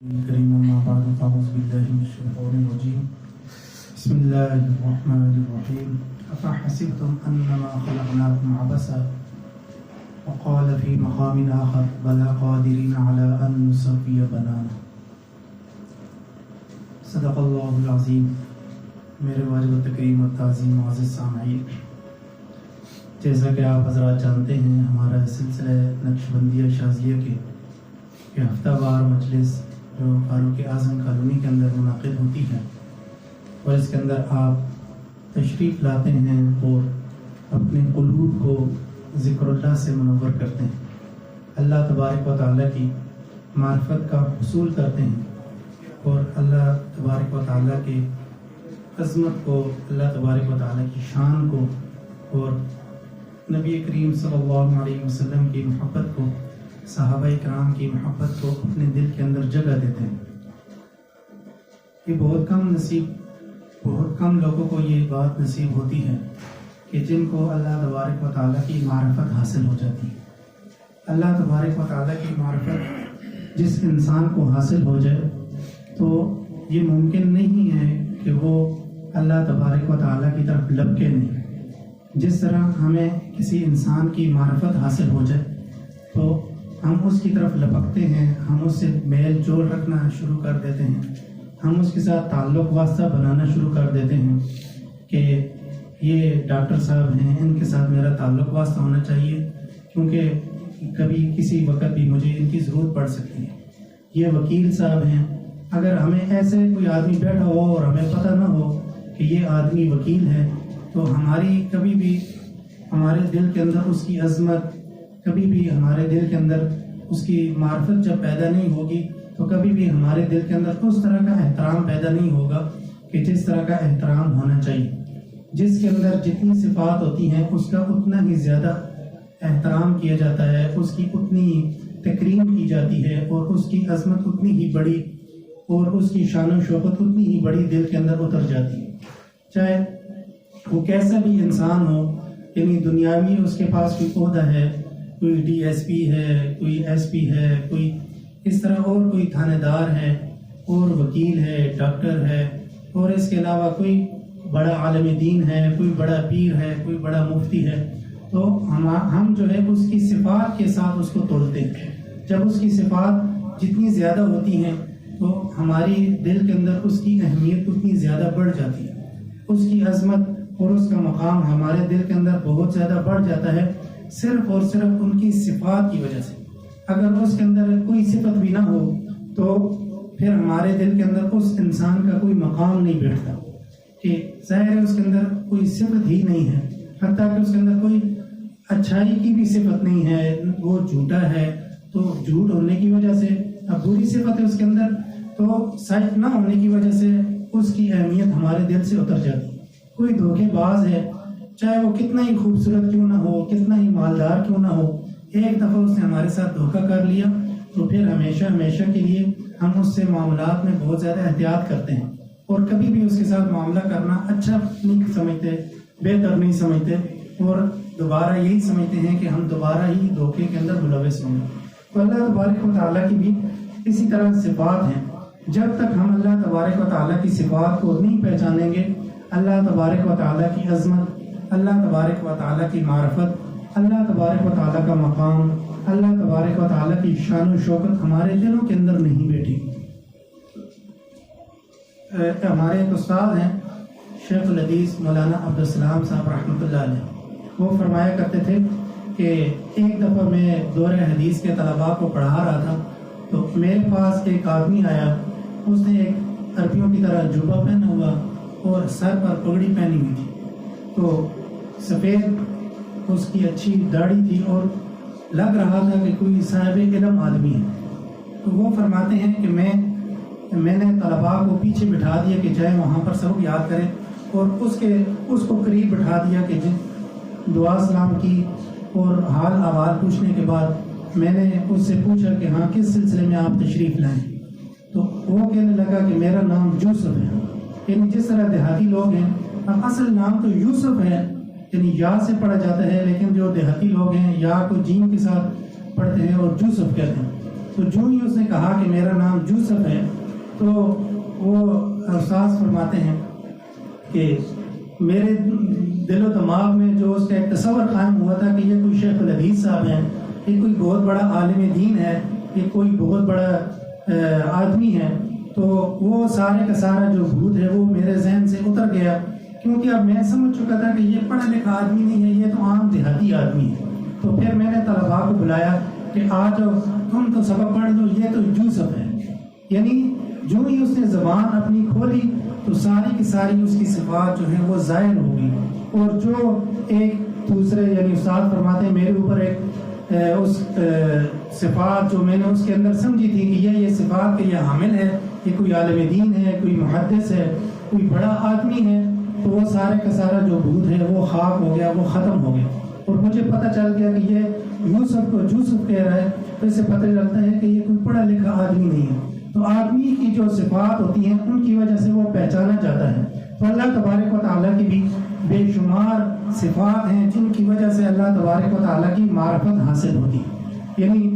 الكريم أما بعد فأعوذ بالله من الشيطان الرجيم بسم الله الرحمن الرحيم أفحسبتم أنما خلقناكم عبثا وقال في مقام آخر بلى قادرين على أن نسوي بنانا صدق اللہ العظیم۔ میرے واجب تکریم و تعظیم معزز سامعین، جیسا کہ آپ حضرات جانتے ہیں، ہمارا سلسلہ نقشبندیہ شاذلیہ کے ہفتہ وار مجلس جو فاروق اعظم کالونی کے اندر منعقد ہوتی ہے، اور اس کے اندر آپ تشریف لاتے ہیں اور اپنے قلوب کو ذکر اللہ سے منور کرتے ہیں، اللہ تبارک و تعالیٰ کی معرفت کا حصول کرتے ہیں، اور اللہ تبارک و تعالیٰ کے عظمت کو، اللہ تبارک و تعالیٰ کی شان کو اور نبی کریم صلی اللہ علیہ وسلم کی محبت کو، صحابہ کرام کی محبت کو اپنے دل کے اندر جگہ دیتے ہیں۔ یہ بہت کم لوگوں کو یہ بات نصیب ہوتی ہے کہ جن کو اللہ تبارک و تعالیٰ کی معرفت حاصل ہو جاتی ہے۔ اللہ تبارک و تعالیٰ کی معرفت جس انسان کو حاصل ہو جائے تو یہ ممکن نہیں ہے کہ وہ اللہ تبارک و تعالیٰ کی طرف لپکے نہیں۔ جس طرح ہمیں کسی انسان کی معرفت حاصل ہو جائے تو ہم اس کی طرف لپکتے ہیں، ہم اس سے میل جول رکھنا شروع کر دیتے ہیں، ہم اس کے ساتھ تعلق واسطہ بنانا شروع کر دیتے ہیں کہ یہ ڈاکٹر صاحب ہیں، ان کے ساتھ میرا تعلق واسطہ ہونا چاہیے کیونکہ کبھی کسی وقت بھی مجھے ان کی ضرورت پڑ سکتی ہے۔ یہ وکیل صاحب ہیں، اگر ہمیں ایسے کوئی آدمی بیٹھا ہو اور ہمیں پتہ نہ ہو کہ یہ آدمی وکیل ہے تو ہماری کبھی بھی ہمارے دل کے اندر اس کی عظمت، کبھی بھی ہمارے دل کے اندر اس کی معرفت جب پیدا نہیں ہوگی تو کبھی بھی ہمارے دل کے اندر اس طرح کا احترام پیدا نہیں ہوگا کہ جس طرح کا احترام ہونا چاہیے۔ جس کے اندر جتنی صفات ہوتی ہیں اس کا اتنا ہی زیادہ احترام کیا جاتا ہے، اس کی اتنی تکریم کی جاتی ہے، اور اس کی عظمت اتنی ہی بڑی اور اس کی شان و شوکت اتنی ہی بڑی دل کے اندر اتر جاتی ہے، چاہے وہ کیسا بھی انسان ہو۔ یعنی دنیاوی اس کے پاس کوئی عہدہ ہے، کوئی ڈی ایس پی ہے، کوئی ایس پی ہے، کوئی اس طرح اور کوئی تھانے دار ہے، اور وکیل ہے، ڈاکٹر ہے، اور اس کے علاوہ کوئی بڑا عالم دین ہے، کوئی بڑا پیر ہے، کوئی بڑا مفتی ہے، تو ہم جو ہے اس کی صفات کے ساتھ اس کو تولتے ہیں۔ جب اس کی صفات جتنی زیادہ ہوتی ہیں تو ہماری دل کے اندر اس کی اہمیت اتنی زیادہ بڑھ جاتی ہے، اس کی عظمت اور اس کا مقام ہمارے دل کے اندر بہت زیادہ بڑھ جاتا ہے، صرف اور صرف ان کی صفات کی وجہ سے۔ اگر اس کے اندر کوئی صفت بھی نہ ہو تو پھر ہمارے دل کے اندر اس انسان کا کوئی مقام نہیں بیٹھتا، کہ ظاہر ہے اس کے اندر کوئی صفت ہی نہیں ہے، حتیٰ کہ اس کے اندر کوئی اچھائی کی بھی صفت نہیں ہے، وہ جھوٹا ہے تو جھوٹ ہونے کی وجہ سے، اب بری صفت ہے اس کے اندر تو سچ نہ ہونے کی وجہ سے اس کی اہمیت ہمارے دل سے اتر جاتی ہے۔ کوئی دھوکے باز ہے، چاہے وہ کتنا ہی خوبصورت کیوں نہ ہو، کتنا ہی مالدار کیوں نہ ہو، ایک دفعہ اس نے ہمارے ساتھ دھوکہ کر لیا تو پھر ہمیشہ کے لیے ہم اس سے معاملات میں بہت زیادہ احتیاط کرتے ہیں، اور کبھی بھی اس کے ساتھ معاملہ کرنا اچھا نہیں سمجھتے، بہتر نہیں سمجھتے، اور دوبارہ یہی سمجھتے ہیں کہ ہم دوبارہ ہی دھوکے کے اندر ملوث ہوں گے۔ تو اللہ تبارک و تعالیٰ کی بھی اسی طرح صفات ہیں۔ جب تک ہم اللہ تبارک و تعالیٰ کی صفات کو نہیں پہچانیں گے، اللہ تبارک و تعالیٰ کی عظمت، اللہ تبارک و تعالیٰ کی معرفت، اللہ تبارک و تعالیٰ کا مقام، اللہ تبارک و تعالیٰ کی شان و شوکت ہمارے دلوں کے اندر نہیں بیٹھی۔ ہمارے ایک استاد ہیں شیخ الحدیث مولانا عبدالسلام صاحب رحمۃ اللہ علیہ، وہ فرمایا کرتے تھے کہ ایک دفعہ میں دورہ حدیث کے طلباء کو پڑھا رہا تھا تو میرے پاس ایک آدمی آیا، اس نے ایک عربیوں کی طرح جوبہ پہنا ہوا اور سر پر پگڑی پہنی ہوئی تھی، تو سفید اس کی اچھی داڑھی تھی اور لگ رہا تھا کہ کوئی صاحب علم آدمی ہے۔ تو وہ فرماتے ہیں کہ میں نے طلباء کو پیچھے بٹھا دیا کہ جائے وہاں پر سبق یاد کریں، اور اس کو قریب بٹھا دیا کہ دعا سلام کی، اور حال احوال پوچھنے کے بعد میں نے اس سے پوچھا کہ ہاں کس سلسلے میں آپ تشریف لائیں، تو وہ کہنے لگا کہ میرا نام یوسف ہے۔ یعنی جس طرح دیہاتی لوگ ہیں، اب اصل نام تو یوسف ہے، یعنی یا سے پڑھا جاتا ہے، لیکن جو دیہاتی لوگ ہیں یا کو جیم کے ساتھ پڑھتے ہیں اور یوسف کہتے ہیں۔ تو جو ہی اس نے کہا کہ میرا نام یوسف ہے تو وہ استاذ فرماتے ہیں کہ میرے دل و دماغ میں جو اس کا ایک تصور قائم ہوا تھا کہ یہ کوئی شیخ الحدیث صاحب ہیں، یہ کوئی بہت بڑا عالم دین ہے، یہ کوئی بہت بڑا آدمی ہے، تو وہ سارے کا سارا جو بھوت ہے وہ میرے ذہن سے اتر گیا، کیونکہ اب میں سمجھ چکا تھا کہ یہ پڑھا لکھا آدمی نہیں ہے، یہ تو عام دیہاتی آدمی ہے۔ تو پھر میں نے طلباء کو بلایا کہ آج تم تو سبق پڑھ دو، یہ تو یوسف ہے۔ یعنی جو ہی اس نے زبان اپنی کھولی تو ساری کی ساری اس کی صفات جو ہیں وہ ظاہر ہوگی، اور جو ایک دوسرے یعنی استاد فرماتے ہیں میرے اوپر ایک اس صفات جو میں نے اس کے اندر سمجھی تھی کہ یہ صفات کے یہ حامل ہے، یہ کوئی عالم دین ہے، کوئی محدث ہے، کوئی بڑا آدمی ہے، تو وہ سارے کا سارا جو بھوت ہے وہ خاک ہو گیا، وہ ختم ہو گیا، اور مجھے پتہ چل گیا کہ یہ یوسف کو یوسف کہہ رہا ہے، تو اس سے پتہ چلتا ہے کہ یہ کوئی پڑھا لکھا آدمی نہیں ہے۔ تو آدمی کی جو صفات ہوتی ہیں ان کی وجہ سے وہ پہچانا جاتا ہے۔ تو اللہ تبارک و تعالیٰ کی بھی بے شمار صفات ہیں جن کی وجہ سے اللہ تبارک و تعالیٰ کی معرفت حاصل ہوتی ہے۔ یعنی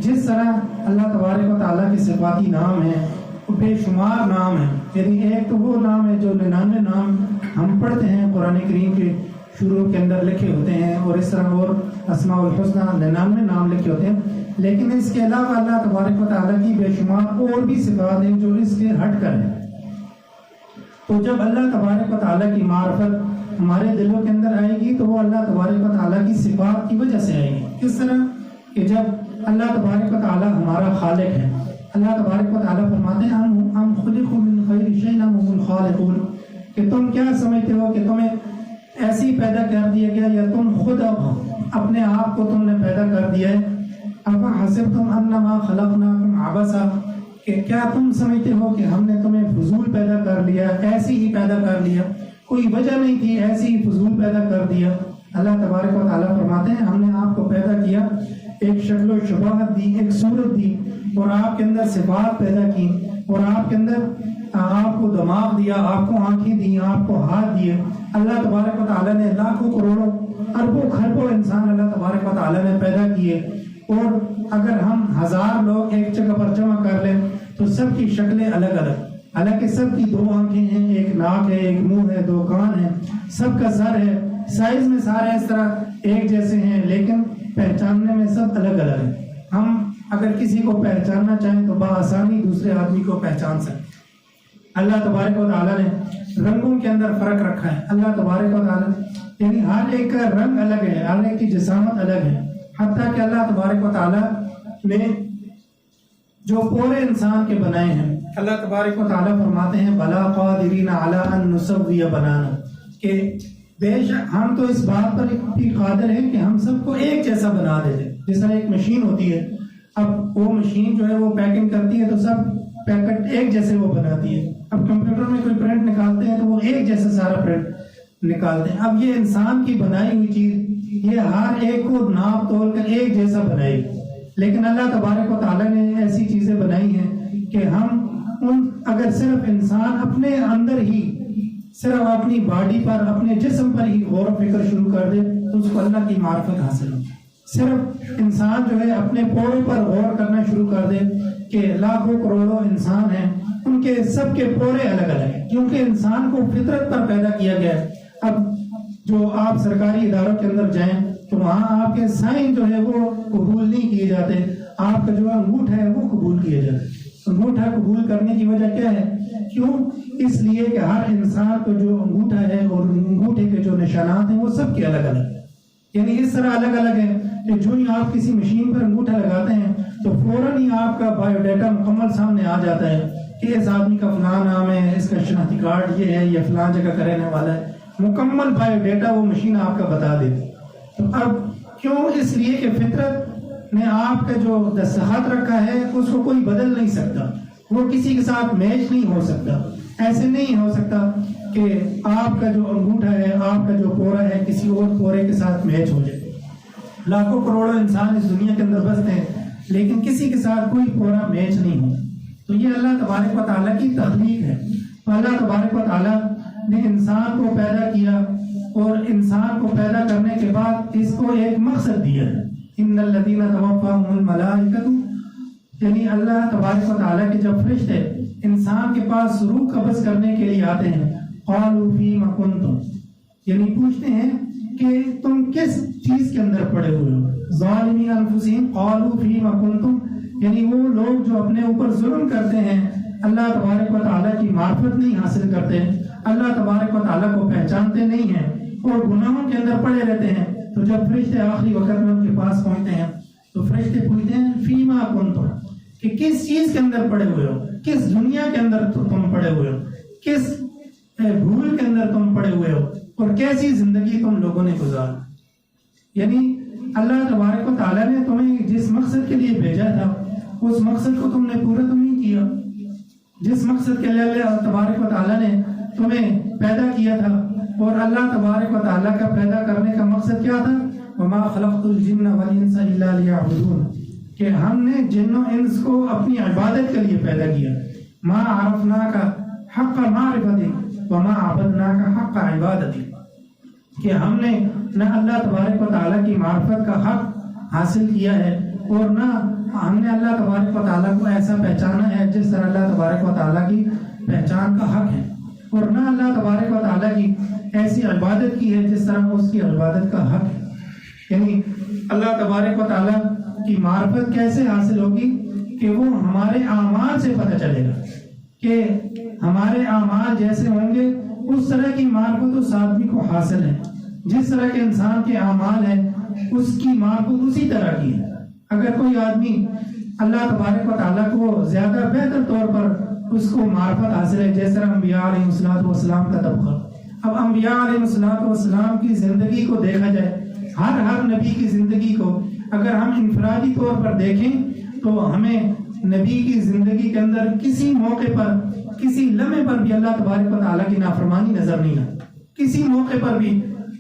جس طرح اللہ تبارک و تعالیٰ کے صفاتی نام ہیں وہ بے شمار نام ہیں، یعنی ایک تو وہ نام ہے جو 99 نام ہم پڑھتے ہیں قرآن کریم کے شروع کے اندر لکھے ہوتے ہیں، اور اس طرح اور اسماء الحسنہ 99 نام لکھے ہوتے ہیں، لیکن اس کے علاوہ اللہ تبارک و تعالیٰ کی بے شمار اور بھی صفات ہیں جو اس کے ہٹ کر ہیں۔ تو جب اللہ تبارک و تعالیٰ کی معرفت ہمارے دلوں کے اندر آئے گی تو وہ اللہ تبارک و تعالیٰ کی صفات کی وجہ سے آئے گی۔ کس طرح کہ جب اللہ تبارک و تعالیٰ ہمارا خالق ہے، اللہ تبارک و تعالیٰ فرماتے ہیں ہم خلقوا من خیر شیء ام هم الخالقون، کہ تم کیا سمجھتے ہو کہ تمہیں ایسی پیدا کر دیا گیا یا تم خود اپنے آپ کو تم نے پیدا کر دیا ہے؟ افحسبتم انما خلقناکم عبثا، کہ کیا تم سمجھتے ہو کہ ہم نے تمہیں فضول پیدا کر لیا، ایسی ہی پیدا کر لیا، کوئی وجہ نہیں تھی، ایسی ہی فضول پیدا کر دیا۔ اللہ تبارک و تعالیٰ فرماتے ہیں ہم نے آپ کو پیدا کیا، ایک شکل و شباہت دی، ایک صورت دی، اور آپ کے اندر صفات پیدا کی، اور آپ کے اندر آپ کو دماغ دیا، آپ کو آنکھیں دی، آپ کو ہاتھ دیے۔ اللہ تبارک و تعالیٰ نے لاکھوں کروڑوں اربوں خربوں انسان اللہ تبارک و تعالیٰ نے پیدا کیے، اور اگر ہم 1000 لوگ ایک جگہ پر جمع کر لیں تو سب کی شکلیں الگ الگ، حالانکہ سب کی 2 آنکھیں ہیں، ایک ناک ہے، ایک منہ ہے، 2 کان ہیں، سب کا سر ہے، سائز میں سارے اس طرح ایک جیسے ہیں، لیکن پہچاننے میں سب الگ الگ ہیں۔ ہم اگر کسی کو پہچاننا چاہیں تو بآسانی دوسرے آدمی کو پہچان سکتے۔ اللہ تبارک و تعالیٰ نے رنگوں کے اندر فرق رکھا ہے۔ اللہ تبارک و تعالیٰ یعنی ہر ایک کا رنگ الگ ہے، ہر ایک کی جسامت الگ ہے، حتیٰ کہ اللہ تبارک و تعالیٰ نے جو پورے انسان کے بنائے ہیں، اللہ تبارک و تعالیٰ فرماتے ہیں بلا قادرین علی ان نسوی بنانا، کہ بے شک ہم تو اس بات پر بھی قادر ہیں کہ ہم سب کو ایک جیسا بنا دیتے۔ جس طرح ایک مشین ہوتی ہے، اب وہ مشین جو ہے وہ پیکنگ کرتی ہے تو سب پیکٹ ایک جیسے وہ بناتی ہے۔ اب کمپیوٹر میں کوئی پرنٹ نکالتے ہیں تو وہ ایک جیسا سارا پرنٹ نکالتے ہیں۔ اب یہ انسان کی بنائی ہوئی چیز یہ ہر ایک کو ناپ تول کر ایک جیسا بنائی، لیکن اللہ تبارک و تعالیٰ نے ایسی چیزیں بنائی ہیں کہ ہم اگر صرف انسان اپنے اندر ہی صرف اپنی باڈی پر، اپنے جسم پر ہی غور و فکر شروع کر دے تو اس کو اللہ کی معرفت حاصل ہو۔ صرف انسان جو ہے اپنے پوروں پر غور کرنا شروع کر دے کہ لاکھوں کروڑوں انسان ہیں، ان کے سب کے پورے الگ الگ ہیں، کیونکہ انسان کو فطرت پر پیدا کیا گیا ہے۔ اب جو آپ سرکاری اداروں کے اندر جائیں تو وہاں آپ کے سائن جو ہے وہ قبول نہیں کیے جاتے، آپ کا جو انگوٹھا ہے وہ قبول کیا جاتا ہے۔ انگوٹھا قبول کرنے کی وجہ کیا ہے؟ کیوں؟ اس لیے کہ ہر انسان کو جو انگوٹھا ہے اور انگوٹھے کے جو نشانات ہیں وہ سب کے الگ الگ ہیں، یعنی اس طرح الگ الگ ہیں کہ جو ہی آپ کسی مشین پر انگوٹھا لگاتے ہیں تو فوراً ہی آپ کا بایو ڈیٹا مکمل سامنے آ جاتا ہے کہ اس آدمی کا فلاں نام ہے، اس کا شناختی کارڈ یہ ہے، یہ فلاں جگہ کا رہنے والا ہے، مکمل بایو ڈیٹا وہ مشین آپ کا بتا دیتی۔ تو اب کیوں؟ اس لیے کہ فطرت نے آپ کا جو دستخط رکھا ہے اس کو کوئی بدل نہیں سکتا، وہ کسی کے ساتھ میچ نہیں ہو سکتا۔ ایسے نہیں ہو سکتا کہ آپ کا جو انگوٹھا ہے، آپ کا جو پورا ہے کسی اور پورے کے ساتھ میچ ہو جائے۔ لاکھوں کروڑوں انسان اس دنیا کے اندر بستے ہیں لیکن کسی کے ساتھ کوئی پورا میچ نہیں ہو۔ تو یہ اللہ تبارک و تعالیٰ کی تخلیق ہے۔ تو اللہ تبارک و تعالیٰ نے انسان کو پیدا کیا، اور انسان کو پیدا کرنے کے بعد اس کو ایک مقصد دیا ہے، ان الذین توفاہم الملائکۃ یعنی اللہ تبارک و تعالیٰ کے جب فرشتے انسان کے پاس روح قبض کرنے کے لیے آتے ہیں، قالوا فیما کنتم، یعنی پوچھتے ہیں کہ تم کس چیز کے اندر پڑے ہوئے ہو، ظالمین انفسہم قالوا فیما کنتم، یعنی وہ لوگ جو اپنے اوپر ظلم کرتے ہیں، اللہ تبارک و تعالیٰ کی معرفت نہیں حاصل کرتے، اللہ تبارک و تعالیٰ کو پہچانتے نہیں ہیں اور گناہوں کے اندر پڑے رہتے ہیں، تو جب فرشتے آخری وقت میں ان کے پاس پہنچتے ہیں تو فرشتے پوچھتے ہیں فیما کنتم، کہ کس چیز کے اندر پڑے ہوئے ہو، کس دنیا کے اندر تم پڑے ہوئے ہو، کس بھول کے اندر تم پڑے ہوئے ہو، اور کیسی زندگی تم لوگوں نے گزاری۔ یعنی اللہ تبارک و تعالیٰ نے تمہیں جس مقصد کے لیے بھیجا تھا اس مقصد کو تم نے پورا تو نہیں کیا، جس مقصد کے لیے اللہ تبارک و تعالیٰ نے تمہیں پیدا کیا تھا، اور اللہ تبارک و تعالیٰ کا پیدا کرنے کا مقصد کیا تھا، وَمَا خَلَقْتُ الْجِنَّ وَالْإِنسَ إِلَّا لِيَعْبُدُونَ، کہ ہم نے جن و انس کو اپنی عبادت کے لیے پیدا کیا، مَا عَرَفْنَاكَ حَقَّ مَعْرِفَتِكَ وَمَا عَبَدْنَاكَ حَقَّ عِبَادَتِكَ، کہ ہم نے نہ اللہ تبارک و تعالیٰ کی معرفت کا حق حاصل کیا ہے، اور نہ ہم نے اللہ تبارک و تعالیٰ کو ایسا پہچانا ہے جس طرح اللہ تبارک و تعالیٰ کی پہچان کا حق ہے، اور نہ اللہ تبارک و تعالیٰ کی ایسی عبادت کی ہے جس طرح اس کی عبادت کا حق ہے۔ یعنی اللہ تبارک و تعالیٰ کی معرفت کیسے حاصل ہوگی، کہ وہ ہمارے اعمال سے پتہ چلے گا، کہ ہمارے اعمال جیسے ہوں گے اس طرح کی معرفت اس آدمی کو حاصل ہے، جس طرح کے انسان کے اعمال ہیں اس کی معرفت اسی طرح کی ہے۔ اگر کوئی آدمی اللہ تبارک و تعالیٰ کو زیادہ بہتر طور پر اس کو معرفت حاصل ہے، جیسے انبیاء علیہ السلام کا طبقہ، اب انبیاء علیہ السلام کی زندگی کو دیکھا جائے، ہر نبی کی زندگی کو اگر ہم انفرادی طور پر دیکھیں تو ہمیں نبی کی زندگی کے اندر کسی موقع پر، کسی لمحے پر بھی اللہ تبارک و تعالیٰ کی نافرمانی نظر نہیں آتی، کسی موقع پر بھی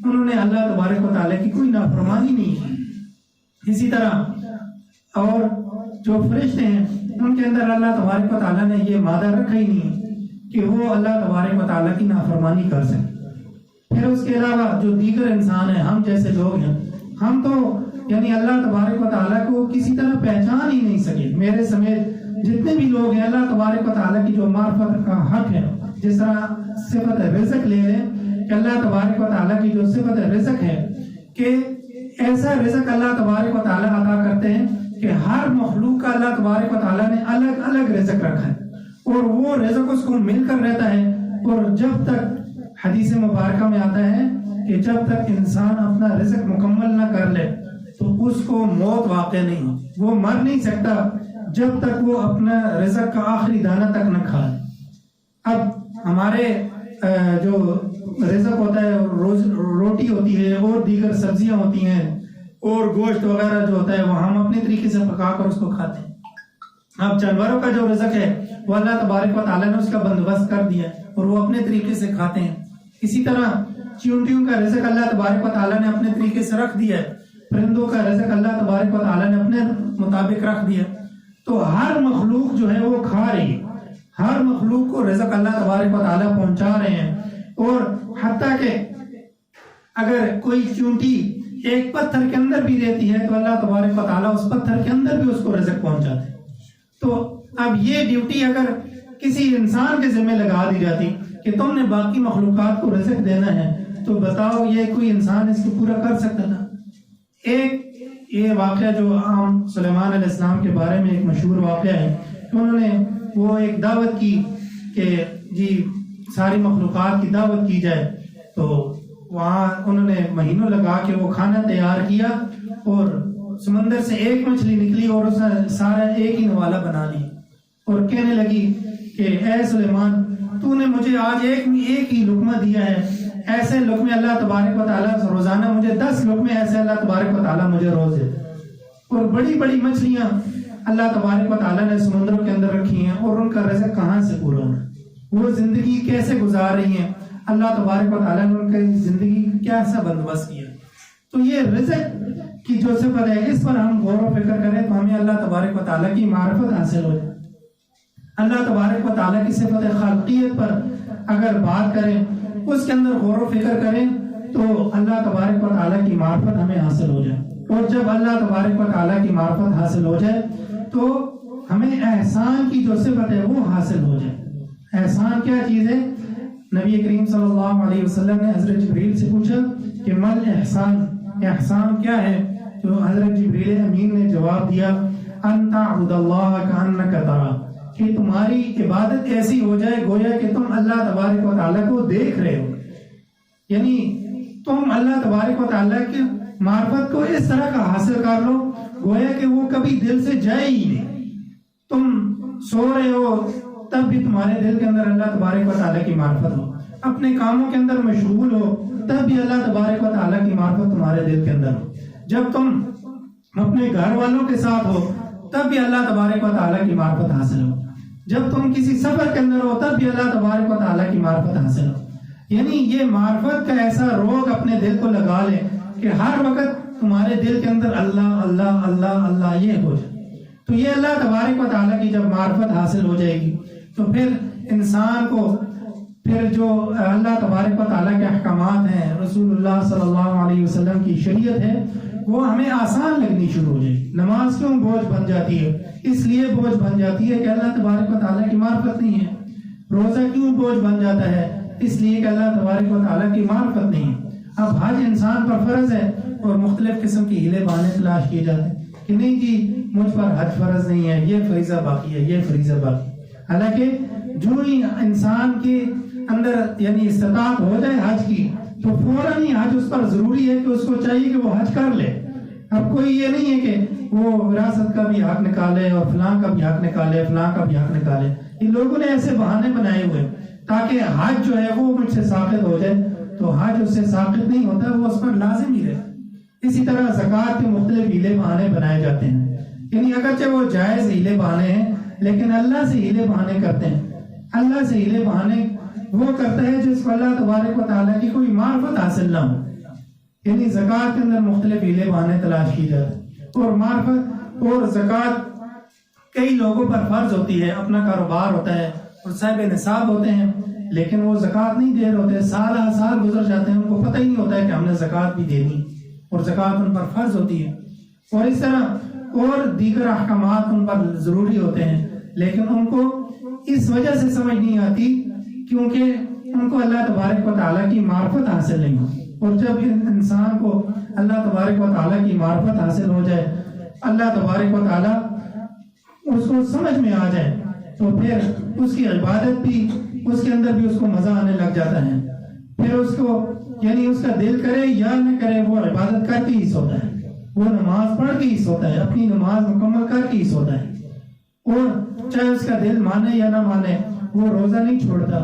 انہوں نے اللہ تبارک و تعالیٰ کی کوئی نافرمانی نہیں کی۔ اسی طرح اور جو فرشتے ہیں ان کے اندر اللہ تبارک و تعالیٰ نے یہ مادہ رکھا ہی نہیں کہ وہ اللہ تبارک و تعالیٰ کی نافرمانی کر سکیں۔ پھر اس کے علاوہ جو دیگر انسان ہیں، ہم جیسے لوگ ہیں، ہم تو یعنی اللہ تبارک و تعالیٰ کو کسی طرح پہچان ہی نہیں سکے، میرے سمیت جتنے بھی لوگ ہیں، اللہ تبارک و تعالیٰ کی جو معرفت کا حق ہے، جس طرح صفت رزق لے لیں کہ اللہ تبارک و تعالیٰ کی جو صفت رزق ہے کہ ایسا رزق اللہ تبارک و تعالیٰ عطا کرتے ہیں کہ ہر مخلوق کا اللہ تبارک و تعالیٰ نے الگ الگ رزق رکھا ہے، اور وہ رزق اس کو مل کر رہتا ہے، اور جب تک حدیث مبارکہ میں آتا ہے کہ جب تک انسان اپنا رزق مکمل نہ کر لے تو اس کو موت واقع نہیں ہو، وہ مر نہیں سکتا جب تک وہ اپنا رزق کا آخری دانہ تک نہ کھائے۔ اب ہمارے جو رزق ہوتا ہے، روٹی ہوتی ہے اور دیگر سبزیاں ہوتی ہیں اور گوشت وغیرہ جو ہوتا ہے وہ ہم اپنے طریقے سے پکا کر اس کو کھاتے ہیں۔ اب جانوروں کا جو رزق ہے وہ اللہ تبارک و تعالیٰ نے اس کا بندوبست کر دیا اور وہ اپنے طریقے سے کھاتے ہیں۔ اسی طرح چیونٹیوں کا رزق اللہ تبارک و تعالیٰ نے اپنے طریقے سے رکھ دیا ہے، پرندوں کا رزق اللہ تبارک و تعالیٰ نے اپنے مطابق رکھ دیا۔ تو ہر مخلوق جو ہے وہ کھا رہی ہے، ہر مخلوق کو رزق اللہ تبارک و تعالیٰ پہنچا رہے ہیں، اور حتیٰ کہ اگر کوئی چیونٹی ایک پتھر کے اندر بھی رہتی ہے تو اللہ تبارک و تعالیٰ اس پتھر کے اندر بھی اس کو رزق پہنچاتے ہیں۔ تو اب یہ ڈیوٹی اگر کسی انسان کے ذمہ لگا دی جاتی کہ تم نے باقی مخلوقات کو رزق دینا ہے، تو بتاؤ یہ کوئی انسان اس کو پورا کر سکتا تھا؟ ایک یہ واقعہ جو عام سلیمان علیہ السلام کے بارے میں ایک مشہور واقعہ ہے کہ انہوں نے وہ ایک دعوت کی کہ جی ساری مخلوقات کی دعوت کی جائے، تو وہاں انہوں نے مہینوں لگا کے وہ کھانا تیار کیا، اور سمندر سے ایک مچھلی نکلی اور اس نے سارا ایک ہی نوالا بنا لی، اور کہنے لگی کہ اے سلیمان، تو نے مجھے آج ایک ہی لقمہ دیا ہے، ایسے لقمے اللہ تبارک و تعالیٰ روزانہ مجھے 10 لقمے ایسے اللہ تبارک و تعالیٰ مجھے روز دیتے، اور بڑی بڑی مچھلیاں اللہ تبارک و تعالیٰ نے سمندروں کے اندر رکھی ہیں، اور ان کا رزق کہاں سے پورا ہونا، وہ زندگی کیسے گزار رہی ہیں، اللہ تبارک و تعالیٰ نے ان کی زندگی کیا ایسا بندوبست کیا۔ تو یہ رزق کی جو صفت ہے اس پر ہم غور و فکر کریں تو ہمیں اللہ تبارک و تعالیٰ کی معرفت حاصل ہو جائے۔ اللہ تبارک و تعالیٰ کی صفت خالقیت پر اگر بات کریں، اس کے اندر غور و فکر کریں تو اللہ تبارک و تعالیٰ کی معرفت ہمیں حاصل ہو جائے، اور جب اللہ تبارک و تعالیٰ کی معرفت حاصل ہو جائے تو ہمیں احسان کی جو صفت ہے وہ حاصل ہو جائے. احسان کیا چیز ہے؟ نبی کریم صلی اللہ علیہ وسلم نے حضرت جبریل سے پوچھا کہ مل احسان، احسان کیا ہے؟ تو حضرت جبریل امین نے جواب دیا ان تعبد اللہ کانک ترا، کہ تمہاری عبادت ایسی ہو جائے گویا کہ تم اللہ تبارک و تعالیٰ کو دیکھ رہے ہو. یعنی تم اللہ تبارک و تعالیٰ کی معرفت کو اس طرح کا حاصل کر لو گویا کہ وہ کبھی دل سے جائے ہی نہیں. تم سو رہے ہو تب بھی تمہارے دل کے اندر اللہ تبارک و تعالیٰ کی معرفت ہو، اپنے کاموں کے اندر مشغول ہو تب بھی اللہ تبارک و تعالیٰ کی معرفت تمہارے دل کے اندر ہو. جب تم اپنے گھر والوں کے ساتھ ہو تب بھی اللہ تبارک و تعالیٰ کی معرفت حاصل ہو. جب تم کسی سفر کے اندر ہو تب بھی اللہ تبارک و تعالیٰ کی معرفت حاصل ہو. یعنی یہ معرفت کا ایسا روگ اپنے دل کو لگا لے کہ ہر وقت تمہارے دل کے اندر اللہ اللہ اللہ اللہ یہ ہو جائے. تو یہ اللہ تبارک و تعالیٰ کی جب معرفت حاصل ہو جائے گی تو پھر انسان کو پھر جو اللہ تبارک و تعالیٰ کے احکامات ہیں، رسول اللہ صلی اللہ علیہ وسلم کی شریعت ہے، وہ ہمیں آسان لگنی شروع ہو جائے. نماز کیوں بوجھ بن جاتی ہے؟ اس لیے بوجھ بن جاتی ہے کہ اللہ تبارک و تعالیٰ کی معرفت نہیں ہے. روزہ کیوں بوجھ بن جاتا ہے؟ اس لیے کہ اللہ تبارک و تعالیٰ کی معرفت نہیں ہے. اب حج انسان پر فرض ہے اور مختلف قسم کی ہیلے بہانے تلاش کیے جاتے ہیں کہ نہیں جی مجھ پر حج فرض نہیں ہے، یہ فریضہ باقی ہے، یہ فریضہ باقی. حالانکہ جو ہی انسان کے اندر یعنی استطاعت ہو جائے حج کی تو فوراً ہی حج اس پر ضروری ہے کہ اس کو چاہیے کہ وہ حج کر لے. اب کوئی یہ نہیں ہے کہ وہ وراثت کا بھی حق نکالے اور فلاں کا بھی حق نکالے، فلاں کا بھی حق نکالے. ان لوگوں نے ایسے بہانے بنائے ہوئے تاکہ حج جو ہے وہ مجھ سے ساقط ہو جائے، تو حج اس سے ساقط نہیں ہوتا، وہ اس پر لازم ہی رہے. اسی طرح زکوٰۃ کے مختلف ہیلے بہانے بنائے جاتے ہیں، یعنی اگرچہ وہ جائز ہیلے بہانے ہیں لیکن اللہ سے ہیلے بہانے کرتے ہیں. اللہ سے ہیلے بہانے وہ کرتا ہے جس کو اللہ تبارک و تعالیٰ کی کوئی معرفت حاصل نہ ہو. یعنی زکوٰۃ کے اندر مختلف ہیلے بہانے تلاش کی جاتے ہیں. اور معرفت اور زکوٰۃ کئی لوگوں پر فرض ہوتی ہے، اپنا کاروبار ہوتا ہے اور صاحب نصاب ہوتے ہیں لیکن وہ زکوٰۃ نہیں دے رہے ہوتے، سال سال گزر جاتے ہیں، ان کو پتہ ہی نہیں ہوتا ہے کہ ہم نے زکوٰۃ بھی دینی اور زکوٰۃ ان پر فرض ہوتی ہے. اور اس طرح اور دیگر احکامات ان پر ضروری ہوتے ہیں لیکن ان کو اس وجہ سے سمجھ نہیں آتی کیونکہ ان کو اللہ تبارک و تعالیٰ کی معرفت حاصل نہیں ہوتی. اور جب انسان کو اللہ تبارک و تعالیٰ کی معرفت حاصل ہو جائے، اللہ تبارک و تعالیٰ اس کو سمجھ میں آ جائے تو پھر اس کی عبادت بھی اس کے اندر بھی اس کو مزہ آنے لگ جاتا ہے. پھر اس کو یعنی اس کا دل کرے یا نہ کرے وہ عبادت کر کے ہی سوتا ہے، وہ نماز پڑھ کے ہی سوتا ہے، اپنی نماز مکمل کر کے ہی سوتا ہے. اور چاہے اس کا دل مانے یا نہ مانے وہ روزہ نہیں چھوڑتا،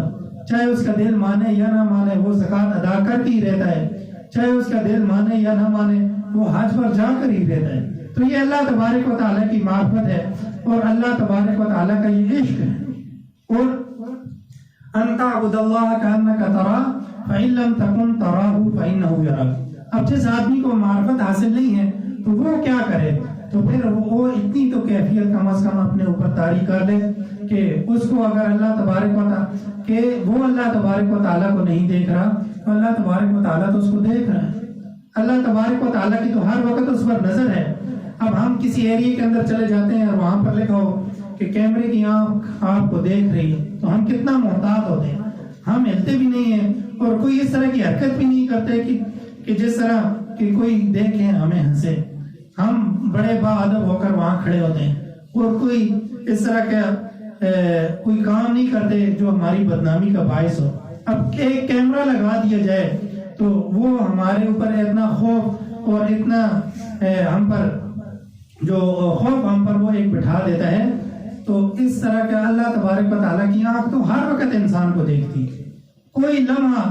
چاہے اس کا دل مانے یا نہ مانے وہ زکوٰۃ ادا کر کے ہی رہتا ہے، چاہے اس کا دل مانے یا نہ مانے وہ حج پر جا کر ہی رہتا ہے. تو یہ اللہ تبارک و تعالیٰ کی معرفت ہے اور اللہ تبارک و تعالیٰ کا یہ عشق ہے. اور ان تعبد اللہ کانک تراہ فإن لم تکن تراہ فإنہ یراک. اب جس آدمی کو معرفت حاصل نہیں ہے تو وہ کیا کرے؟ تو پھر وہ اتنی تو کیفیت کم از کم اپنے اوپر طاری کر لے کہ اس کو اگر اللہ تبارک و تعالیٰ کہ وہ اللہ تبارک و تعالیٰ کو نہیں دیکھ رہا تو اللہ تبارک و تعالیٰ تو اس کو دیکھ رہا ہے. اللہ تبارک و تعالیٰ کی تو ہر وقت اس پر نظر ہے. اب ہم کسی ایریے کے اندر چلے جاتے ہیں اور وہاں پر لکھا ہو کہ کیمرے کی آنکھ آپ کو دیکھ رہی ہے تو ہم کتنا محتاط ہوتے ہیں، ہم ہلتے بھی نہیں ہیں اور کوئی اس طرح کی حرکت بھی نہیں کرتے کہ جس طرح کہ کوئی دیکھے ہمیں ہنسے. ہم بڑے با ادب ہو کر وہاں کھڑے ہوتے ہیں اور کوئی اس طرح کا کوئی کام نہیں کرتے جو ہماری بدنامی کا باعث ہو. اب ایک کیمرہ لگا دیا جائے تو وہ ہمارے اوپر اتنا خوف اور اتنا ہم پر جو خوف ہم پر وہ ایک بٹھا دیتا ہے. تو اس طرح کا اللہ تبارک و تعالیٰ کی آنکھ تو ہر وقت انسان کو دیکھتی، کوئی لمحہ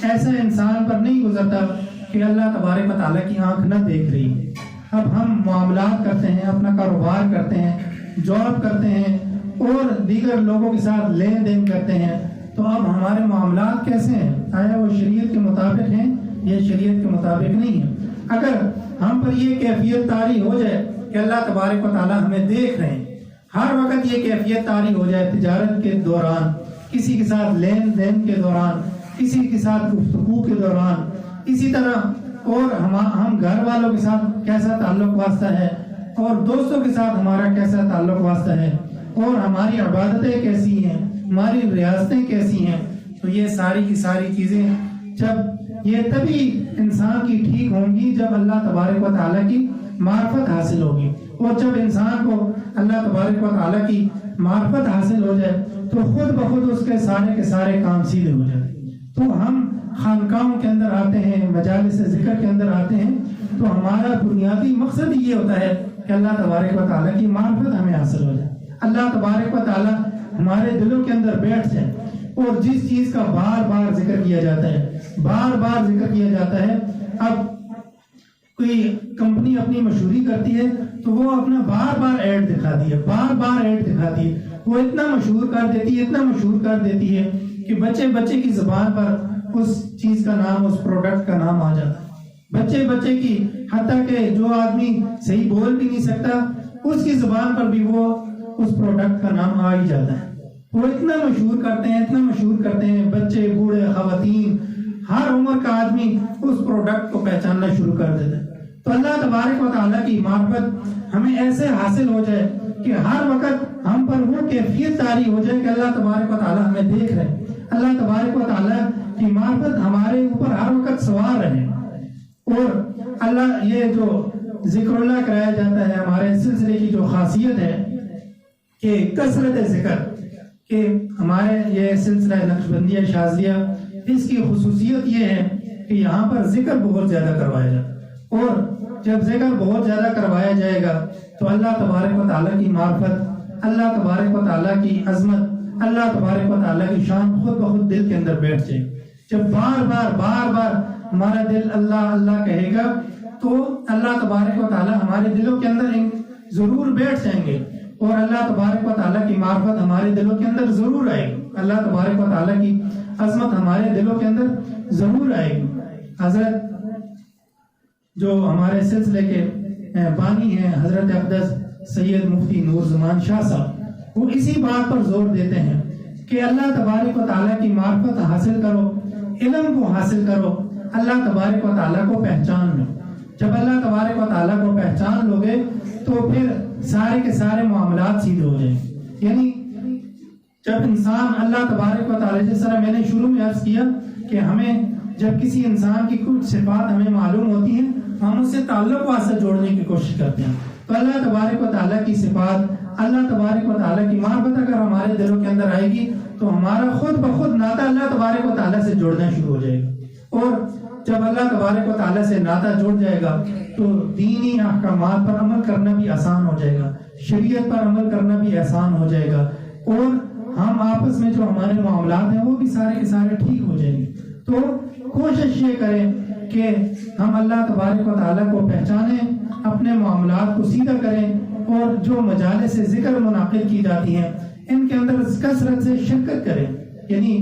ایسا انسان پر نہیں گزرتا کہ اللہ تبارک و تعالیٰ کی آنکھ نہ دیکھ رہی. اب ہم معاملات کرتے ہیں، اپنا کاروبار کرتے ہیں، جاب کرتے ہیں اور دیگر لوگوں کے ساتھ لین دین کرتے ہیں، تو اب ہمارے معاملات کیسے ہیں؟ آیا وہ شریعت کے مطابق ہیں؟ یہ شریعت کے مطابق نہیں ہے. اگر ہم پر یہ کیفیت طاری ہو جائے کہ اللہ تبارک و تعالیٰ ہمیں دیکھ رہے ہیں، ہر وقت یہ کیفیت طاری ہو جائے تجارت کے دوران، کسی کے ساتھ لین دین کے دوران، کسی کے ساتھ گفتگو کے دوران، اسی طرح اور ہم گھر والوں کے ساتھ کیسا تعلق واسطہ ہے، اور دوستوں کے ساتھ ہمارا کیسا تعلق واسطہ ہے، اور ہماری عبادتیں کیسی ہیں، ہماری ریاستیں کیسی ہیں. تو یہ ساری کی ساری چیزیں جب یہ تبھی انسان کی ٹھیک ہوں گی جب اللہ تبارک و تعالیٰ کی معرفت حاصل ہوگی. اور جب انسان کو اللہ تبارک و تعالیٰ کی معرفت حاصل ہو جائے تو خود بخود اس کے سارے کام سیدھے ہو جائیں. تو ہم خانقاہوں کے اندر آتے ہیں، مجالس ذکر کے اندر آتے ہیں، تو ہمارا بنیادی مقصد یہ ہوتا ہے کہ اللہ تبارک و تعالیٰ کی معرفت ہمیں حاصل ہو جائے، اللہ تبارک و تعالیٰ ہمارے دلوں کے اندر بیٹھ جائے. اور جس چیز کا بار بار ذکر کیا جاتا ہے، بار بار ذکر کیا جاتا ہے، اب کوئی کمپنی اپنی مشہوری کرتی ہے تو وہ اپنا بار بار ایڈ دکھاتی ہے، بار بار ایڈ دکھاتی ہے، وہ اتنا مشہور کر دیتی ہے، اتنا مشہور کر دیتی ہے کہ بچے کی زبان پر اس چیز کا نام، اس پروڈکٹ کا نام آ جاتا ہے. بچے کی، حتیٰ کہ جو آدمی صحیح بول بھی نہیں سکتا اس کی زبان پر بھی وہ اس پروڈکٹ کا نام آ ہی جاتا ہے. وہ اتنا مشہور کرتے ہیں، اتنا مشہور کرتے ہیں، بچے، بوڑھے، خواتین، ہر عمر کا آدمی اس پروڈکٹ کو پہچاننا شروع کر دیتا ہے. تو اللہ تبارک و تعالیٰ کی معرفت ہمیں ایسے حاصل ہو جائے کہ ہر وقت ہم پر وہ کیفیت طاری ہو جائے کہ اللہ تبارک و تعالیٰ ہمیں دیکھ رہے ہیں، اللہ تبارک و تعالیٰ کی معرفت ہمارے اوپر ہر وقت سوار رہے. اور اللہ، یہ جو ذکر اللہ کرایا جاتا ہے، ہمارے سلسلے کی جو خاصیت ہے کہ کثرت ذکر، کہ ہمارے یہ سلسلہ نقشبندیہ شاذلیہ، اس کی خصوصیت یہ ہے کہ یہاں پر ذکر بہت زیادہ کروایا جاتا ہے. اور جب ذکر بہت زیادہ کروایا جائے گا تو اللہ تبارک و تعالیٰ کی معرفت، اللہ تبارک و تعالیٰ کی عظمت، اللہ تبارک و تعالیٰ کی شان خود بخود دل کے اندر بیٹھ جائے. جب بار بار ہمارا دل اللہ اللہ کہے گا تو اللہ تبارک و تعالیٰ ہمارے دلوں کے اندر ضرور بیٹھ جائیں گے، اور اللہ تبارک و تعالیٰ کی معرفت ہمارے دلوں کے اندر ضرور آئے گی، اللہ تبارک و تعالیٰ کی عظمت ہمارے دلوں کے اندر ضرور آئے گی. حضرت جو ہمارے سلسلے کے بانی ہیں، حضرت اقدس سید مفتی نور زمان شاہ صاحب، وہ اسی بات پر زور دیتے ہیں کہ اللہ تبارک و تعالیٰ کی معرفت حاصل کرو، علم کو حاصل کرو، اللہ تبارک و تعالیٰ کو پہچان لو. جب اللہ تبارک و تعالیٰ کو پہچان لو گے تو پھر سارے کے سارے معاملات سیدھے ہو جائیں. یعنی جب انسان اللہ تبارک و تعالیٰ، جس طرح میں نے شروع میں عرض کیا کہ ہمیں جب کسی انسان کی کچھ صفات ہمیں معلوم ہوتی ہیں، ہم اس سے تعلق واسطہ جوڑنے کی کوشش کرتے ہیں. تو اللہ تبارک و تعالیٰ کی صفات، اللہ تبارک و تعالیٰ کی معرفت اگر ہمارے دلوں کے اندر آئے گی تو ہمارا خود بخود ناطہ اللہ تبارک و تعالیٰ سے جوڑنا شروع ہو جائے گا. اور جب اللہ تبارک و تعالیٰ سے ناطہ جڑ جائے گا تو دینی احکامات پر عمل کرنا بھی آسان ہو جائے گا، شریعت پر عمل کرنا بھی آسان ہو جائے گا، اور ہم آپس میں جو ہمارے معاملات ہیں وہ بھی سارے کے سارے ٹھیک ہو جائیں گے. تو کوشش یہ کریں کہ ہم اللہ تبارک و تعالیٰ کو پہچانیں، اپنے معاملات کو سیدھا کریں، اور جو مجالس ذکر منعقد کی جاتی ہیں ان کے اندر کثرت سے شرکت کریں. یعنی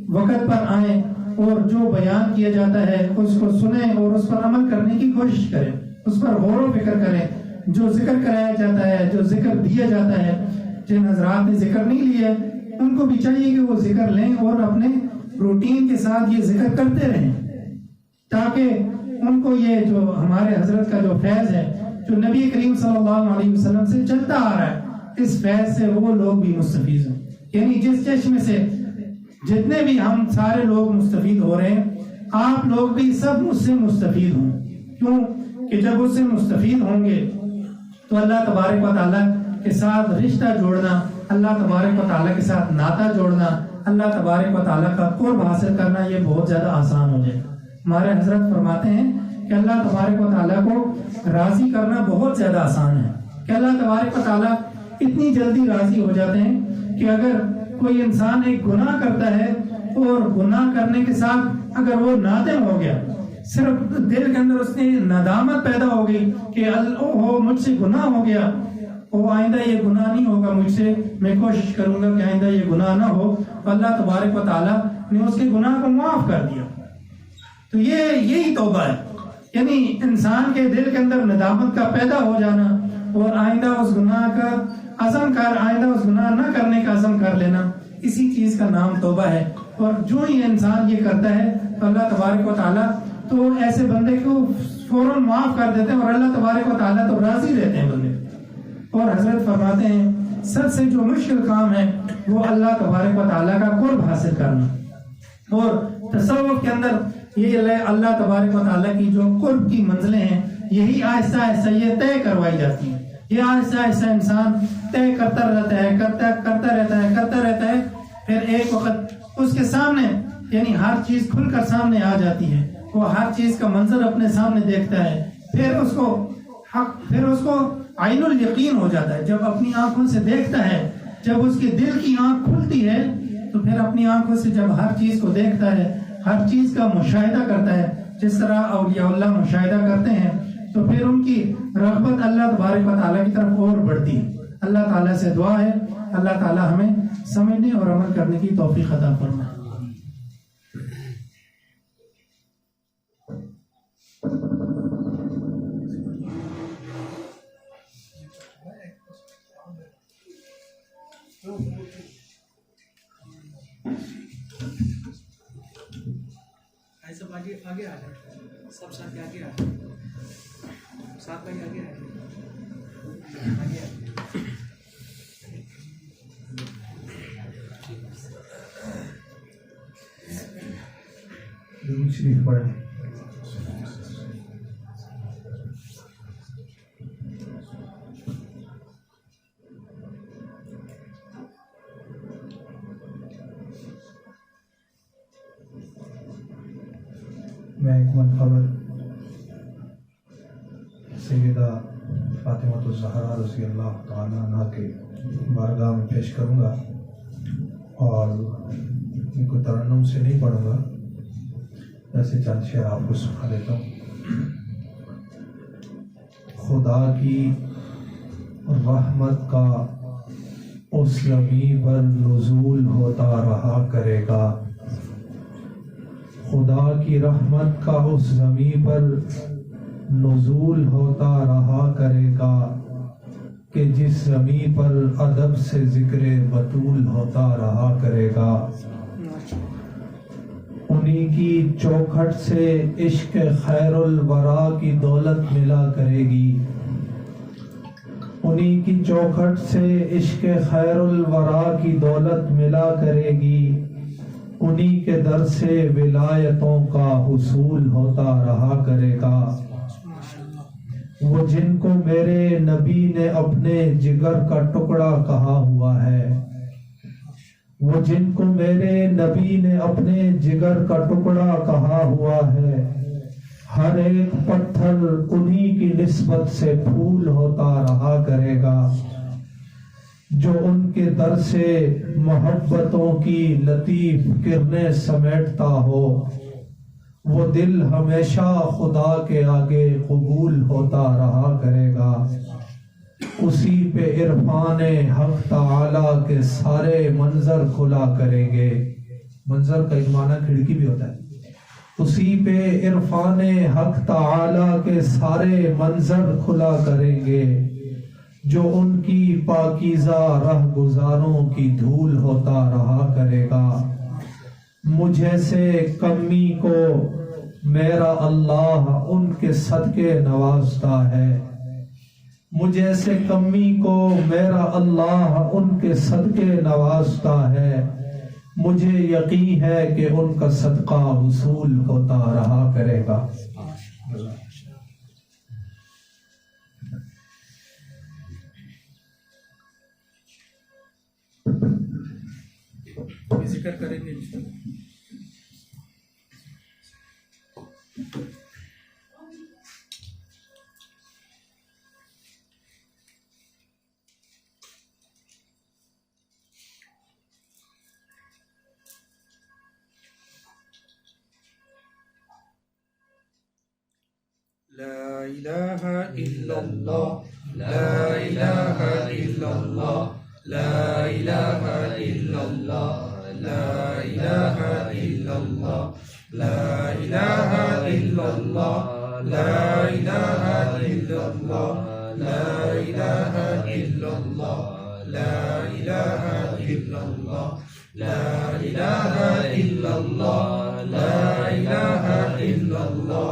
وقت پر آئیں اور جو بیان کیا جاتا ہے اس کو سنیں اور اس پر عمل کرنے کی کوشش کریں، اس پر غور و فکر کریں. جو ذکر کرایا جاتا ہے، جو ذکر دیا جاتا ہے، جن حضرات نے ذکر نہیں لیا ان کو بھی چاہیے کہ وہ ذکر لیں اور اپنے روٹین کے ساتھ یہ ذکر کرتے رہیں، تاکہ ان کو یہ جو ہمارے حضرت کا جو فیض ہے، جو نبی کریم صلی اللہ علیہ وسلم سے چلتا آ رہا ہے، اس فیض سے وہ لوگ بھی مستفید ہوں. یعنی جس چشمے سے جتنے بھی ہم سارے لوگ مستفید ہو رہے ہیں، آپ لوگ بھی سب مجھ سے مستفید ہوں. کیوں کہ جب اس سے مستفید ہوں گے تو اللہ تبارک و تعالیٰ کے ساتھ رشتہ جوڑنا، اللہ تبارک و تعالیٰ کے ساتھ ناطہ جوڑنا، اللہ تبارک و تعالیٰ کا قرب حاصل کرنا یہ بہت زیادہ آسان ہو جائے. ہمارے حضرت فرماتے ہیں کہ اللہ تبارک و تعالیٰ کو راضی کرنا بہت زیادہ آسان ہے، کہ اللہ تبارک و تعالیٰ اتنی جلدی راضی ہو جاتے ہیں کہ اگر کوئی انسان ایک گناہ کرتا ہے اور گناہ کرنے کے ساتھ اگر وہ نادم ہو گیا، صرف دل کے اندر اس نے ندامت پیدا ہو گئی کہ مجھ سے گناہ ہو گیا، وہ آئندہ یہ گناہ نہیں ہوگا مجھ سے، میں کوشش کروں گا کہ آئندہ یہ گناہ نہ ہو، تو اللہ تبارک و تعالیٰ نے اس کے گناہ کو معاف کر دیا. تو یہی توبہ ہے. یعنی انسان کے دل کے اندر ندامت کا پیدا ہو جانا اور آئندہ اس گناہ کا عزم آئندہ اس گناہ نہ کرنے کا عزم کر لینا، اسی چیز کا نام توبہ ہے. اور جو ہی انسان یہ کرتا ہے تو اللہ تبارک و تعالیٰ تو ایسے بندے کو فوراً معاف کر دیتے ہیں، اور اللہ تبارک و تعالیٰ تو راضی رہتے ہیں بندے. اور حضرت فرماتے ہیں سب سے جو مشکل کام ہے وہ اللہ تبارک و تعالیٰ کا قرب حاصل کرنا. اور تصوف کے اندر یہ اللہ تبارک و تعالیٰ کی جو قرب کی منزلیں ہیں، یہی آہستہ آہستہ یہ طے کروائی جاتی ہیں. یہ آہستہ آہستہ انسان طے کرتا رہتا ہے، کرتا رہتا ہے. پھر ایک وقت اس کے سامنے یعنی ہر چیز کھل کر سامنے آ جاتی ہے، وہ ہر چیز کا منظر اپنے سامنے دیکھتا ہے. پھر اس کو عین الیقین ہو جاتا ہے. جب اپنی آنکھوں سے دیکھتا ہے، جب اس کے دل کی آنکھ کھلتی ہے، تو پھر اپنی آنکھوں سے جب ہر چیز کو دیکھتا ہے، ہر چیز کا مشاہدہ کرتا ہے، جس طرح اولیاء اللہ مشاہدہ کرتے ہیں، تو پھر ان کی رغبت اللہ تبارک و تعالیٰ کی طرف اور بڑھتی ہے. اللہ تعالیٰ سے دعا ہے اللہ تعالیٰ ہمیں سمجھنے اور عمل کرنے کی توفیق عطا فرمائے. سب آگے آ جائے، سب ساتھ آگے آ جائے، ساتھ بھائی آگے آ جائے. شریف پڑھیں. میں ایک منقبر سیدہ فاطمہ الزہرا رضی اللہ تعالیٰ عنہ کے بارگاہ میں پیش کروں گا، اور ان کو ترنم سے نہیں پڑھوں گا، ایسے چند شعر آپ کو سنا دیتا ہوں. خدا کی رحمت کا اس زمین پر نزول ہوتا رہا کرے گا، خدا کی رحمت کا اس زمین پر نزول ہوتا رہا کرے گا، کہ جس زمین پر ادب سے ذکر بطول ہوتا رہا کرے گا. انہی کی چوکھٹ سے عشق خیر الورا کی دولت ملا کرے گی، انہی کی چوکھٹ سے عشق خیر الورا کی دولت ملا کرے گی، انہی کے در سے ولایتوں کا حصول ہوتا رہا کرے گا. وہ جن کو میرے نبی نے اپنے جگر کا ٹکڑا کہا ہوا ہے، وہ جن کو میرے نبی نے اپنے جگر کا ٹکڑا کہا ہوا ہے، ہر ایک پتھر انہی کی نسبت سے پھول ہوتا رہا کرے گا. جو ان کے در سے محبتوں کی لطیف کرنیں سمیٹتا ہو، وہ دل ہمیشہ خدا کے آگے قبول ہوتا رہا کرے گا. اسی پہ عرفان حق تعالیٰ کے سارے منظر کھلا کریں گے. منظر کا ایک معنی کھڑکی بھی ہوتا ہے. اسی پہ عرفان حق تعالیٰ کے سارے منظر کھلا کریں گے، جو ان کی پاکیزہ رہ گزاروں کی دھول ہوتا رہا کرے گا. مجھے سے کمی کو میرا اللہ ان کے صدقے نوازتا ہے، مجھے سے کمی کو میرا اللہ ان کے صدقے نوازتا ہے. مجھے یقین ہے کہ ان کا صدقہ وصول ہوتا رہا کرے گا. ذکر کریں گے. لا إله إلا الله، لا إله إلا الله، لا إله إلا الله، لا إله إلا الله، لا إله إلا الله، لا إله إلا الله، لا إله إلا الله، لا إله إلا الله، لا إله إلا الله، لا إله إلا الله،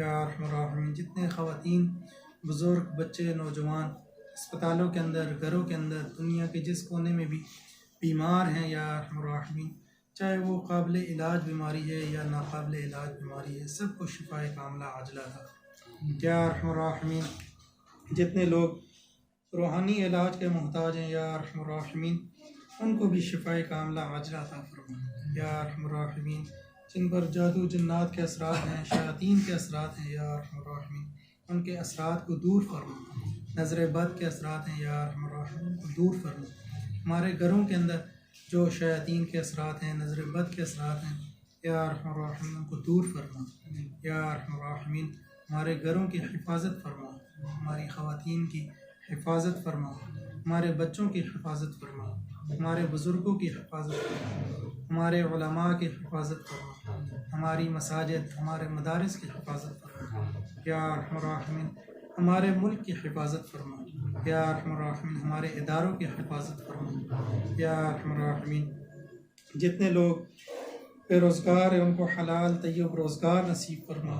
یا ارحم الراحمین جتنے خواتین بزرگ بچے نوجوان اسپتالوں کے اندر گھروں کے اندر دنیا کے جس کونے میں بھی بیمار ہیں یا ارحم الراحمین چاہے وہ قابل علاج بیماری ہے یا ناقابل علاج بیماری ہے سب کو شفائے کاملہ عاجلہ تھا یا ارحم الراحمین جتنے لوگ روحانی علاج کے محتاج ہیں یا ارحم الراحمین ان کو بھی شفائے کاملہ عاجلہ عطا فرما یا ارحم الراحمین جن پر جادو جنات کے اثرات ہیں شیاطین کے اثرات ہیں یا ارحم الراحمین ان کے اثرات کو دور فرما نظر بد کے اثرات ہیں یا ارحم الراحمین ان کو دور فرما ہمارے گھروں کے اندر جو شیاطین کے اثرات ہیں نظر بد کے اثرات ہیں یا ارحم الراحمین ان کو دور فرما یا ارحم الراحمین ہمارے گھروں کی حفاظت فرما ہماری خواتین کی حفاظت فرما ہمارے بچوں کی حفاظت فرما ہمارے بزرگوں کی حفاظت فرما ہمارے علماء کی حفاظت فرما ہماری مساجد ہمارے مدارس کی حفاظت فرما یا ارحم الراحمین ہمارے ملک کی حفاظت فرما یا ارحم الراحمین ہمارے اداروں کی حفاظت فرما یا ارحم الراحمین جتنے لوگ بے روزگار ہیں ان کو حلال طیب روزگار نصیب فرما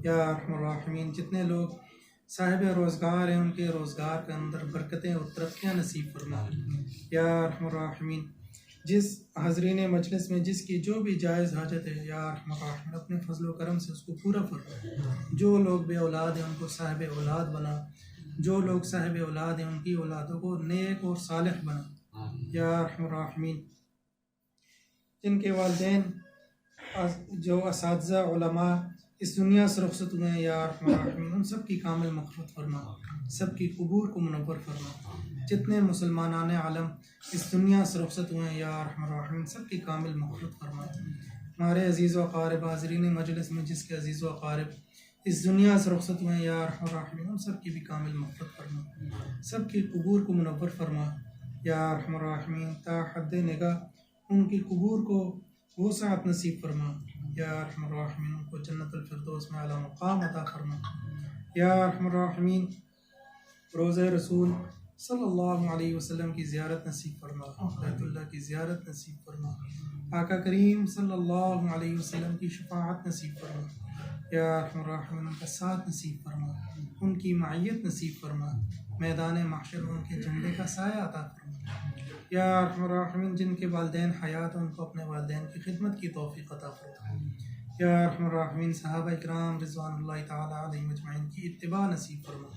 یا ارحم الراحمین جتنے لوگ صاحب روزگار ہیں ان کے روزگار کے اندر برکتیں اور ترقیاں نصیب فرما یا ارحم الراحمین جس حاضرین مجلس میں جس کی جو بھی جائز حاجت ہے یا ارحم الراحمین اپنے فضل و کرم سے اس کو پورا فرما جو لوگ بے اولاد ہیں ان کو صاحب اولاد بنا جو لوگ صاحب اولاد ہیں ان کی اولادوں کو نیک اور صالح بنا یا ارحم الراحمین جن کے والدین جو اساتذہ علماء اس دنیا سے رخصت ہوئے ہیں یا ارحم الراحمین ان سب کی کامل مغفرت فرما سب کی قبور کو منور فرما جتنے مسلمانان عالم اس دنیا سے رخصت ہوئے ہیں یا ارحم الراحمین سب کی کامل مغفرت فرما ہمارے عزیز و اقارب حاضرین مجلس میں جس کے عزیز و اقارب اس دنیا سے رخصت ہوئے ہیں یا ارحم الراحمین ان سب کی بھی کامل مغفرت فرما سب کی قبور کو منور فرما یا ارحم الراحمین تا حد نگاہ ان کی قبور کو وسعت نصیب فرما یا ارحم الراحمین ان کو جنت الفردوس میں اعلیٰ مقام عطا فرما یا ارحم الراحمین روضہ رسول صلی اللہ علیہ وسلم کی زیارت نصیب فرما بیت اللہ کی زیارت نصیب فرما آقا کریم صلی اللہ علیہ وسلم کی شفاعت نصیب فرما یا ارحم الراحمین ان کا ساتھ نصیب فرما ان کی معیت نصیب فرما میدان محشر ان کے جھنڈے کا سایہ عطا فرما یا ارحم الراحمین جن کے والدین حیات ہیں ان کو اپنے والدین کی خدمت کی توفیق عطا فرما یا ارحم الراحمین صحابہ اکرام رضوان اللہ تعالیٰ علیہ مجمعین کی اتباع نصیب فرما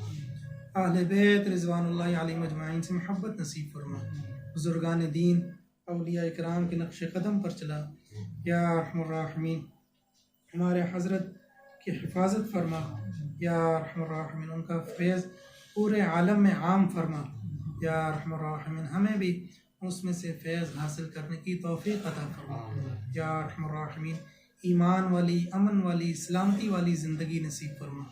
اہل بیت رضوان اللہ علیہ مجمعین سے محبت نصیب فرما بزرگان دین اولیاء اکرام کے نقش قدم پر چلا یا ارحم الراحمین ہمارے حضرت کی حفاظت فرما یا ارحم الراحمین ان کا فیض پورے عالم میں عام فرما یا ارحم الراحمین ہمیں بھی اس میں سے فیض حاصل کرنے کی توفیق عطا فرما یا ارحم الراحمین ایمان والی امن والی سلامتی والی زندگی نصیب فرما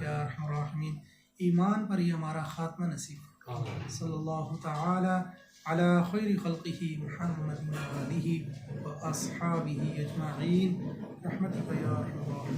یا ارحم الراحمین ایمان پر ہی ہمارا خاتمہ نصیب فرما صلی اللہ تعالی علی خیر خلقہ محمد و آلہ و اصحابہ اجمعین رحمتک یا ارحم الراحمین.